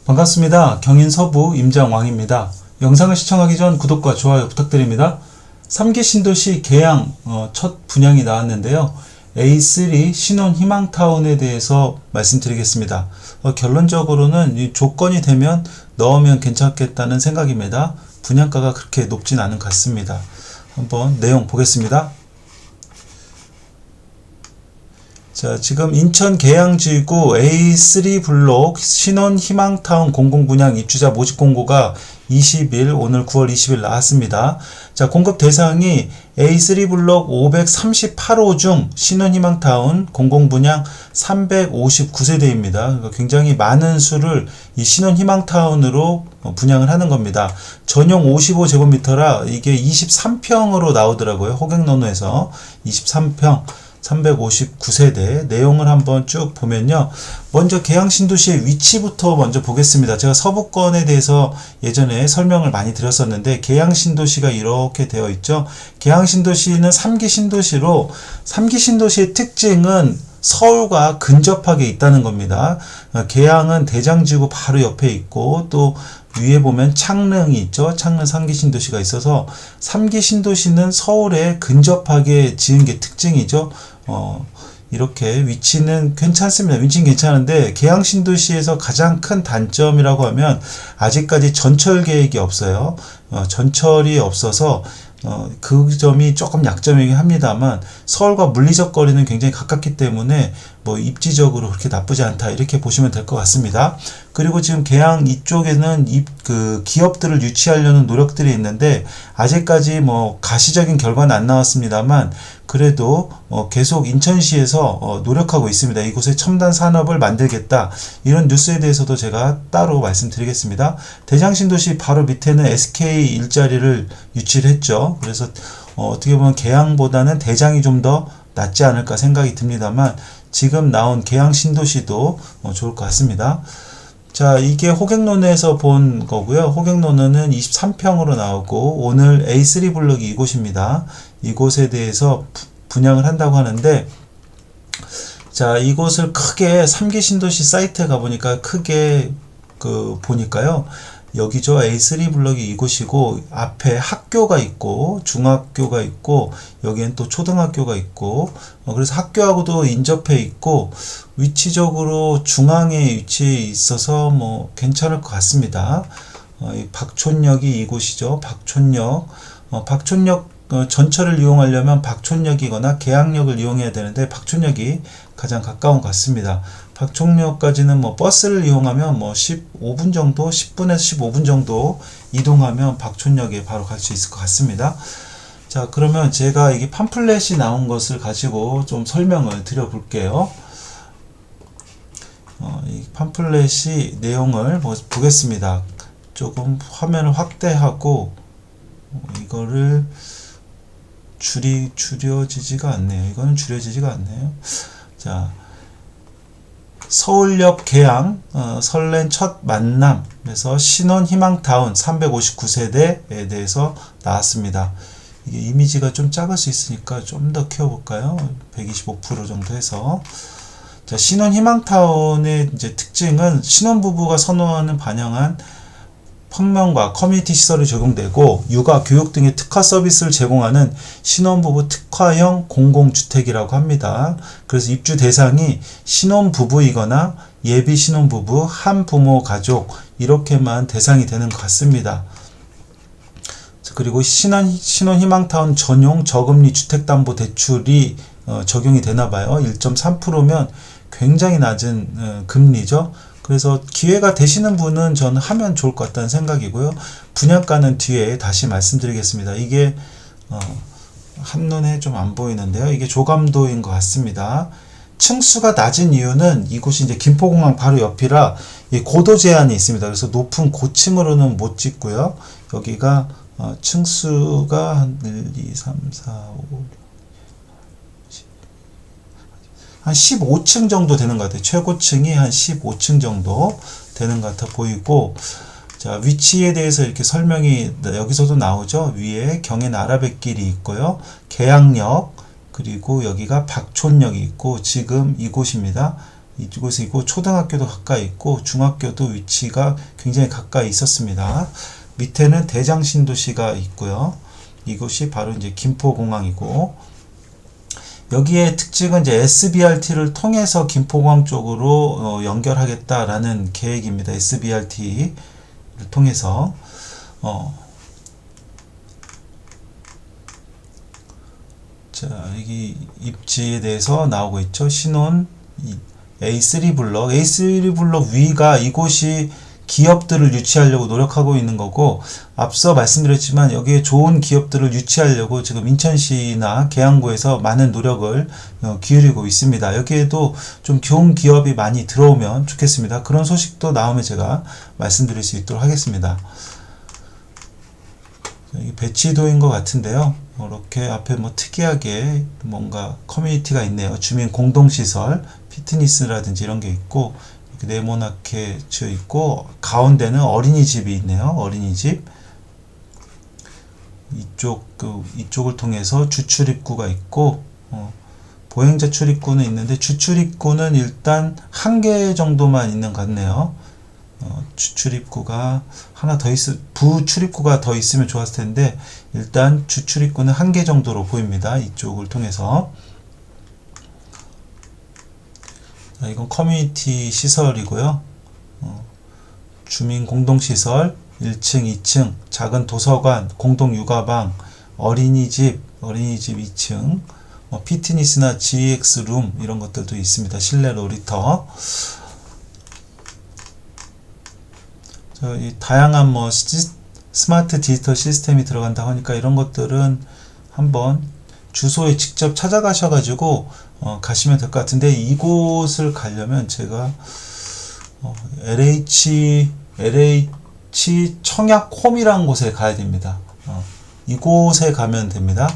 반갑습니다. 경인 서부 임장왕입니다. 영상을 시청하기 전 구독과 좋아요 부탁드립니다. 3기 신도시 계양 첫 분양이 나왔는데요. A3 신혼 희망타운에 대해서 말씀드리겠습니다. 결론적으로는 이 조건이 되면 넣으면 괜찮겠다는 생각입니다. 분양가가 그렇게 높진 않은 것 같습니다. 한번 내용 보겠습니다. 자, 지금 인천 계양지구 A3 블록 신혼 희망타운 공공분양 입주자 모집 공고가 20일 오늘 9월 20일 나왔습니다. 자, 공급 대상이 A3 블록 538호 중 신혼 희망타운 공공분양 359세대입니다. 그러니까 굉장히 많은 수를 이 신혼 희망타운으로 분양을 하는 겁니다. 전용 55제곱미터라 이게 23평으로 나오더라고요. 호갱노노에서 23평 359세대 내용을 한번 쭉 보면요. 먼저 계양신도시의 위치부터 먼저 보겠습니다. 제가 서부권에 대해서 예전에 설명을 많이 드렸었는데 계양신도시가 이렇게 되어 있죠. 계양신도시는 3기 신도시로 3기 신도시의 특징은 서울과 근접하게 있다는 겁니다. 계양은 대장지구 바로 옆에 있고 또 위에 보면 창릉이 있죠. 창릉 3기 신도시가 있어서 3기 신도시는 서울에 근접하게 지은 게 특징이죠. 이렇게 위치는 괜찮습니다. 위치는 괜찮은데 계양 신도시에서 가장 큰 단점이라고 하면 아직까지 전철 계획이 없어요. 전철이 없어서 그 점이 조금 약점이긴 합니다만 서울과 물리적 거리는 굉장히 가깝기 때문에 뭐 입지적으로 그렇게 나쁘지 않다 이렇게 보시면 될 것 같습니다. 그리고 지금 계양 이쪽에는 기업들을 유치하려는 노력들이 있는데 아직까지 뭐 가시적인 결과는 안 나왔습니다만 그래도 계속 인천시에서 노력하고 있습니다. 이곳에 첨단 산업을 만들겠다 이런 뉴스에 대해서도 제가 따로 말씀드리겠습니다. 대장신도시 바로 밑에는 SK 일자리를 유치를 했죠. 그래서 어떻게 보면 계양보다는 대장이 좀 더 낫지 않을까 생각이 듭니다만 지금 나온 계양신도시도 좋을 것 같습니다. 자, 이게 호갱노노에서 본 거고요. 호갱노노는 23평으로 나오고 오늘 A3 블록이 이곳입니다. 이곳에 대해서 분양을 한다고 하는데 자, 이곳을 크게 3기 신도시 사이트에 가보니까 크게 보니까요. 여기죠. A3 블록이 이곳이고 앞에 학교가 있고 중학교가 있고 여기엔 또 초등학교가 있고 그래서 학교하고도 인접해 있고 위치적으로 중앙에 위치해 있어서 뭐 괜찮을 것 같습니다. 박촌역이 이곳이죠. 박촌역. 박촌역 전철을 이용하려면 박촌역이거나 계양역을 이용해야 되는데 박촌역이 가장 가까운 것 같습니다. 박촌역까지는 뭐 버스를 이용하면 뭐 15분 정도, 10분에서 15분 정도 이동하면 박촌역에 바로 갈 수 있을 것 같습니다. 자, 그러면 제가 이게 팜플렛이 나온 것을 가지고 좀 설명을 드려 볼게요. 이 팜플렛이 내용을 보겠습니다. 조금 화면을 확대하고 이거를 줄여지지가 않네요. 이거는 줄여지지가 않네요. 자, 서울역 계양 설렌 첫 만남 그래서 신혼 희망타운 359세대에 대해서 나왔습니다. 이게 이미지가 좀 작을 수 있으니까 좀 더 키워볼까요? 125% 정도 해서. 자, 신혼 희망타운의 이제 특징은 신혼부부가 선호하는 반영한 평면과 커뮤니티 시설이 적용되고 육아, 교육 등의 특화 서비스를 제공하는 신혼부부 특화형 공공주택이라고 합니다. 그래서 입주 대상이 신혼부부이거나 예비 신혼부부, 한부모 가족 이렇게만 대상이 되는 것 같습니다. 그리고 신혼 희망타운 전용 저금리 주택담보대출이 적용이 되나봐요. 1.3%면 굉장히 낮은 금리죠. 그래서 기회가 되시는 분은 저는 하면 좋을 것 같다는 생각이고요. 분양가는 뒤에 다시 말씀드리겠습니다. 이게 한눈에 좀 안 보이는데요. 이게 조감도인 것 같습니다. 층수가 낮은 이유는 이곳이 이제 김포공항 바로 옆이라 고도 제한이 있습니다. 그래서 높은 고층으로는 못 짓고요. 여기가 층수가 한 1, 2, 3, 4, 5, 한 15층 정도 되는 것 같아요. 최고층이 한 15층 정도 되는 것 같아 보이고 자, 위치에 대해서 이렇게 설명이 여기서도 나오죠. 위에 경인 아라뱃길이 있고요. 계양역 그리고 여기가 박촌역이 있고 지금 이곳입니다. 이곳이고 초등학교도 가까이 있고 중학교도 위치가 굉장히 가까이 있었습니다. 밑에는 대장신도시가 있고요. 이곳이 바로 이제 김포공항이고, 여기에 특징은 이제 SBRT를 통해서 김포공항 쪽으로 연결하겠다라는 계획입니다. SBRT를 통해서 자, 여기 입지에 대해서 나오고 있죠. 신혼 A3 블록, A3 블록 위가 이곳이 기업들을 유치하려고 노력하고 있는 거고, 앞서 말씀드렸지만 여기에 좋은 기업들을 유치하려고 지금 인천시나 계양구에서 많은 노력을 기울이고 있습니다. 여기에도 좀 좋은 기업이 많이 들어오면 좋겠습니다. 그런 소식도 나오면 제가 말씀드릴 수 있도록 하겠습니다. 배치도인 것 같은데요. 이렇게 앞에 뭐 특이하게 뭔가 커뮤니티가 있네요. 주민 공동시설, 피트니스라든지 이런 게 있고, 네모나게 지어 있고, 가운데는 어린이집이 있네요. 어린이집. 이쪽을 통해서 주출입구가 있고, 보행자 출입구는 있는데, 주출입구는 일단 한 개 정도만 있는 것 같네요. 주출입구가 하나 더 부출입구가 더 있으면 좋았을 텐데, 일단 주출입구는 한 개 정도로 보입니다. 이쪽을 통해서. 자, 이건 커뮤니티 시설이고요. 주민 공동시설 1층, 2층, 작은 도서관, 공동 육아방, 어린이집 2층, 피트니스나 GX룸 이런 것들도 있습니다. 실내 놀이터. 이 다양한 스마트 디지털 시스템이 들어간다고 하니까 이런 것들은 한번 주소에 직접 찾아가셔가지고 가시면 될 것 같은데, 이곳을 가려면 제가 LH 청약홈이라는 곳에 가야 됩니다. 이곳에 가면 됩니다.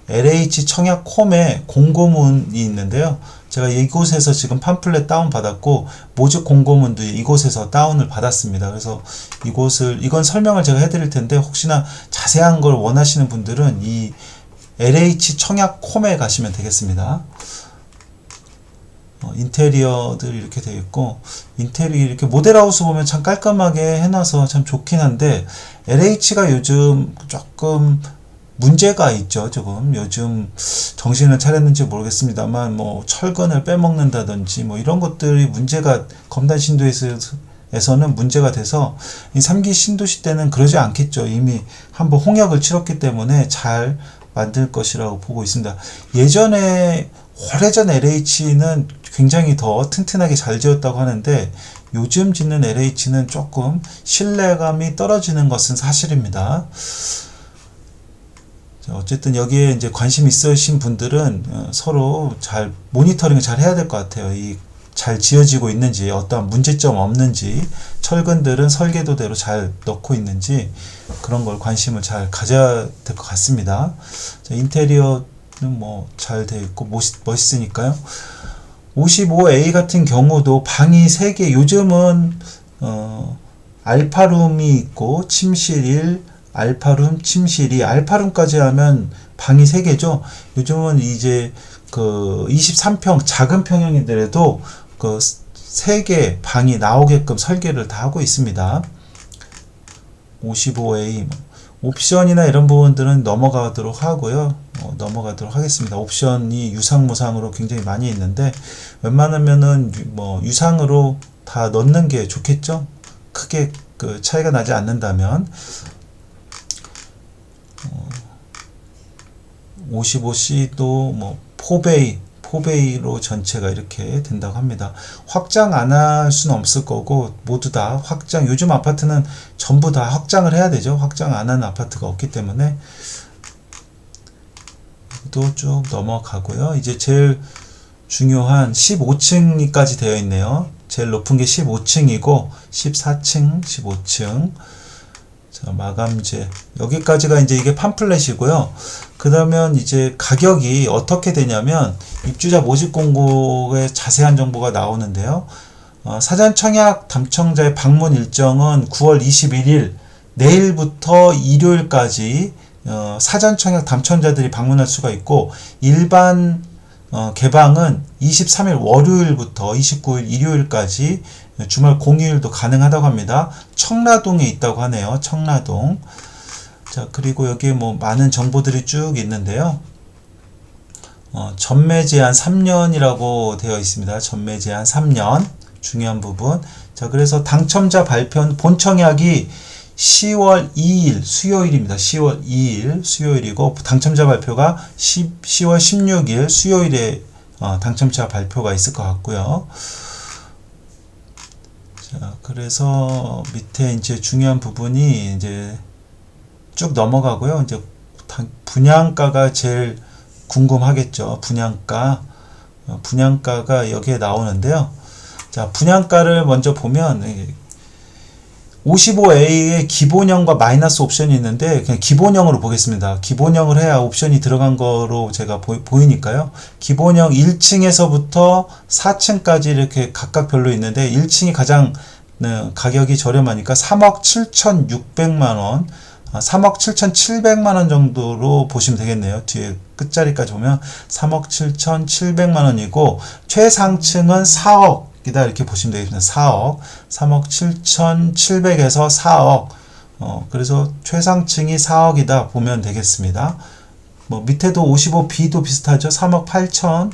LH 청약홈에 공고문이 있는데요. 제가 이곳에서 지금 팜플렛 다운 받았고, 모집 공고문도 이곳에서 다운을 받았습니다. 그래서 이건 설명을 제가 해드릴 텐데, 혹시나 자세한 걸 원하시는 분들은 이 LH 청약홈에 가시면 되겠습니다. 인테리어들 이렇게 되어 있고, 인테리어 이렇게 모델하우스 보면 참 깔끔하게 해놔서 참 좋긴 한데, LH가 요즘 조금 문제가 있죠. 조금 요즘 정신을 차렸는지 모르겠습니다만, 뭐 철근을 빼먹는다든지 뭐 이런 것들이 문제가, 검단 신도에서는 문제가 돼서, 이 3기 신도시 때는 그러지 않겠죠. 이미 한번 홍역을 치렀기 때문에 잘 만들 것이라고 보고 있습니다. 예전에 오래전 LH는 굉장히 더 튼튼하게 잘 지었다고 하는데, 요즘 짓는 LH는 조금 신뢰감이 떨어지는 것은 사실입니다. 어쨌든 여기에 이제 관심 있으신 분들은 서로 잘 모니터링을 잘 해야 될 것 같아요. 이 잘 지어지고 있는지, 어떠한 문제점 없는지, 철근들은 설계도대로 잘 넣고 있는지, 그런 걸 관심을 잘 가져야 될 것 같습니다. 자, 인테리어는 뭐 잘 되어 있고 멋있으니까요. 55A 같은 경우도 방이 3개, 요즘은 알파룸이 있고 침실 1, 알파룸, 침실 2, 알파룸까지 하면 방이 3개죠. 요즘은 이제 그 23평 작은 평형이더라도 그 3개 방이 나오게끔 설계를 다 하고 있습니다. 55A 옵션이나 이런 부분들은 넘어가도록 하고요. 넘어가도록 하겠습니다. 옵션이 유상무상으로 굉장히 많이 있는데, 웬만하면은 뭐 유상으로 다 넣는 게 좋겠죠. 크게 그 차이가 나지 않는다면. 55C도 뭐 4베이로 전체가 이렇게 된다고 합니다. 확장 안 할 수는 없을 거고, 모두 다 확장, 요즘 아파트는 전부 다 확장을 해야 되죠. 확장 안 하는 아파트가 없기 때문에. 또 쭉 넘어가고요. 이제 제일 중요한 15층까지 되어 있네요. 제일 높은 게 15층이고 14층, 15층. 자, 마감재. 여기까지가 이제 이게 팜플렛이고요. 그러면 이제 가격이 어떻게 되냐면, 입주자 모집 공고에 자세한 정보가 나오는데요. 사전 청약 담청자의 방문 일정은 9월 21일, 내일부터 일요일까지 사전 청약 담청자들이 방문할 수가 있고, 일반 개방은 23일 월요일부터 29일 일요일까지 주말 공휴일도 가능하다고 합니다. 청라동에 있다고 하네요. 청라동. 자, 그리고 여기에 뭐 많은 정보들이 쭉 있는데요. 전매 제한 3년이라고 되어 있습니다. 전매 제한 3년. 중요한 부분. 자, 그래서 당첨자 발표는 본청약이 10월 2일 수요일입니다. 10월 2일 수요일이고 당첨자 발표가 10월 16일 수요일에 당첨자 발표가 있을 것 같고요. 자, 그래서 밑에 이제 중요한 부분이 이제 쭉 넘어가고요. 이제 분양가가 제일 궁금하겠죠. 분양가가 여기에 나오는데요. 자, 분양가를 먼저 보면 55A의 기본형과 마이너스 옵션이 있는데 그냥 기본형으로 보겠습니다. 기본형을 해야 옵션이 들어간 거로 제가 보이니까요. 기본형 1층에서부터 4층까지 이렇게 각각 별로 있는데 1층이 가장 가격이 저렴하니까 3억 7,600만원 3억 7,700만원 정도로 보시면 되겠네요. 뒤에 끝자리까지 보면 3억 7,700만원이고 최상층은 4억 이다 이렇게 보시면 되겠습니다. 4억 3억 7,700에서 4억 그래서 최상층이 4억이다 보면 되겠습니다. 뭐 밑에도 55B도 비슷하죠. 3억 8천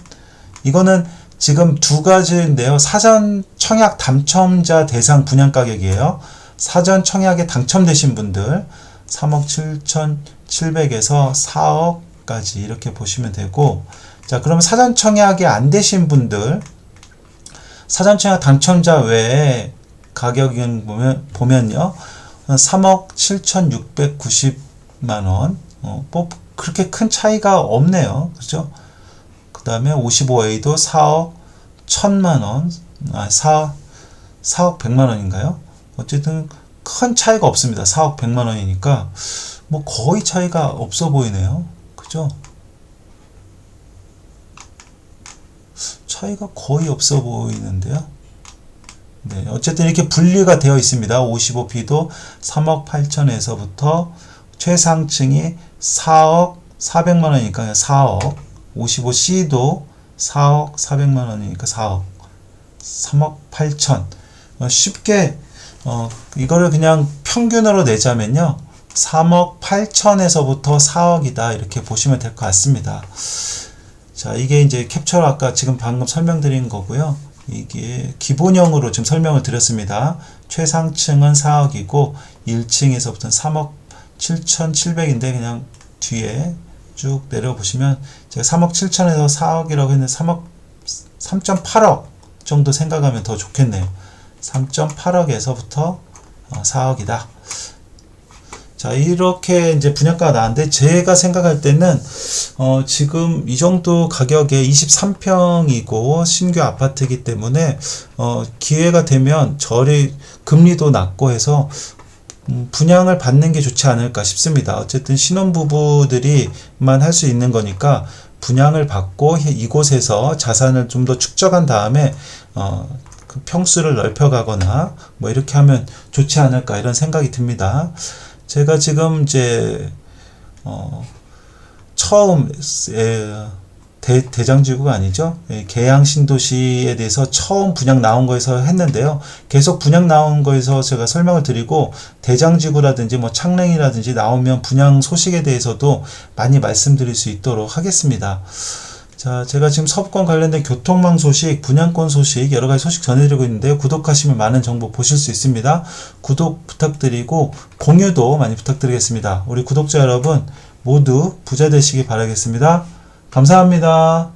이거는 지금 두 가지인데요. 사전 청약 당첨자 대상 분양 가격이에요. 사전 청약에 당첨되신 분들 3억 7,700에서 4억까지 이렇게 보시면 되고 자 그러면 사전 청약이 안 되신 분들 사전 청약 당첨자 외에 가격은 보면요. 3억 7,690만원. 뭐, 그렇게 큰 차이가 없네요. 그죠? 그 다음에 55A도 4억 1,000만원. 4억 100만원인가요? 어쨌든 큰 차이가 없습니다. 4억 100만원이니까. 뭐, 거의 차이가 없어 보이네요. 그죠? 차이가 거의 없어 보이는데요. 네, 어쨌든 이렇게 분리가 되어 있습니다. 55B도 3억 8천에서부터 최상층이 4억 400만원이니까 4억 55C도 4억 400만원이니까 4억 3억 8천 쉽게 이거를 그냥 평균으로 내자면요. 3억 8천에서부터 4억이다 이렇게 보시면 될 것 같습니다. 자, 이게 이제 캡처 아까 지금 방금 설명드린 거고요. 이게 기본형으로 지금 설명을 드렸습니다. 최상층은 4억이고 1층에서부터는 3억 7,700인데 그냥 뒤에 쭉 내려보시면 제가 3억 7천에서 4억이라고 했는데 3.8억 정도 생각하면 더 좋겠네요. 3.8억에서부터 4억이다. 자, 이렇게 이제 분양가가 나왔는데, 제가 생각할 때는, 지금 이 정도 가격에 23평이고, 신규 아파트이기 때문에, 기회가 되면 금리도 낮고 해서, 분양을 받는 게 좋지 않을까 싶습니다. 어쨌든 신혼부부들이만 할 수 있는 거니까, 분양을 받고, 이곳에서 자산을 좀 더 축적한 다음에, 그 평수를 넓혀가거나, 뭐 이렇게 하면 좋지 않을까, 이런 생각이 듭니다. 제가 지금 이제 처음 대장지구가 아니죠. 계양 신도시에 대해서 처음 분양 나온 거에서 했는데요. 계속 분양 나온 거에서 제가 설명을 드리고 대장지구라든지 뭐 창랭이라든지 나오면 분양 소식에 대해서도 많이 말씀드릴 수 있도록 하겠습니다. 자, 제가 지금 서부권 관련된 교통망 소식, 분양권 소식, 여러 가지 소식 전해드리고 있는데요. 구독하시면 많은 정보 보실 수 있습니다. 구독 부탁드리고 공유도 많이 부탁드리겠습니다. 우리 구독자 여러분 모두 부자 되시기 바라겠습니다. 감사합니다.